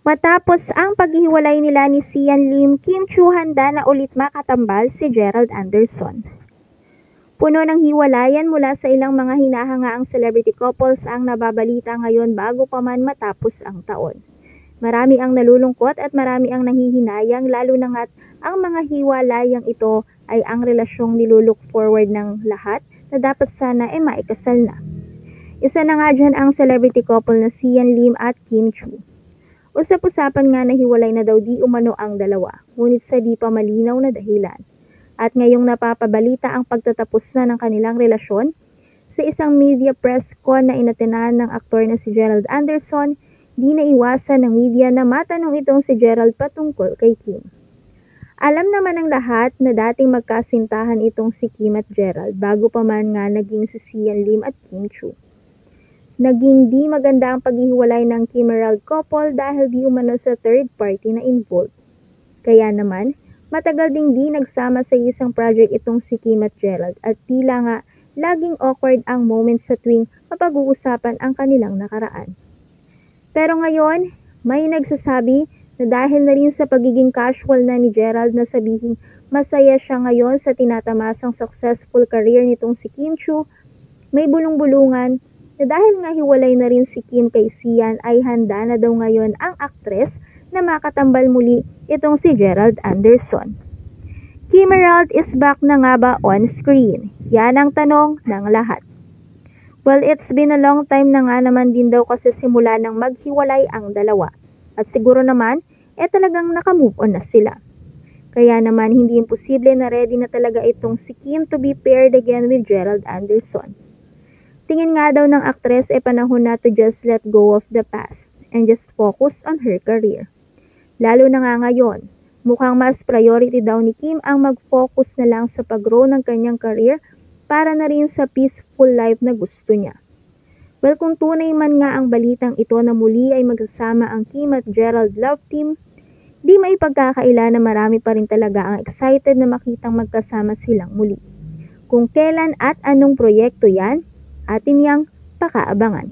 Matapos ang paghihiwalay nila ni Sian Lim, Kim Chiu handa na ulit makatambal si Gerald Anderson. Puno ng hiwalayan mula sa ilang mga hinahangaang celebrity couples ang nababalita ngayon bago pa man matapos ang taon. Marami ang nalulungkot at marami ang nanghihinayang lalo na nga't ang mga hiwalayang ito ay ang relasyong nilulook forward ng lahat na dapat sana ay maikasal na. Isa na nga dyan ang celebrity couple na Sian Lim at Kim Chiu. Usap-usapan nga na hiwalay na daw di umano ang dalawa, ngunit sa di pa malinaw na dahilan. At ngayong napapabalita ang pagtatapos na ng kanilang relasyon, sa isang media press con na inatenahan ng aktor na si Gerald Anderson, di naiwasan ng media na matanong itong si Gerald patungkol kay Kim. Alam naman ng lahat na dating magkasintahan itong si Kim at Gerald bago pa man nga naging si Sian Lim at Kim Chiu. Naging di maganda ang paghihiwalay ng Kim-Gerald couple dahil di umano sa third party na involved. Kaya naman, matagal ding di nagsama sa isang project itong si Kim at Gerald at tila nga laging awkward ang moment sa tuwing mapag-uusapan ang kanilang nakaraan. Pero ngayon, may nagsasabi na dahil na rin sa pagiging casual na ni Gerald na sabihing masaya siya ngayon sa tinatamasang successful career nitong si Kim Chiu, may bulong-bulungan na dahil nga hiwalay na rin si Kim kay Sian ay handa na daw ngayon ang aktres na makatambal muli itong si Gerald Anderson. Kim-Gerald is back na nga ba on screen? Yan ang tanong ng lahat. Well, it's been a long time na nga naman din daw kasi simula nang maghiwalay ang dalawa. At siguro naman, talagang nakamove on na sila. Kaya naman hindi imposible na ready na talaga itong si Kim to be paired again with Gerald Anderson. Tingin nga daw ng aktres panahon na to just let go of the past and just focus on her career. Lalo na nga ngayon, mukhang mas priority daw ni Kim ang mag-focus na lang sa pag-grow ng kanyang career para na rin sa peaceful life na gusto niya. Well, kung tunay man nga ang balitang ito na muli ay magsasama ang Kim at Gerald love team, di maipagkakaila na marami pa rin talaga ang excited na makitang magkasama silang muli. Kung kailan at anong proyekto yan, atin yang pakaabangan.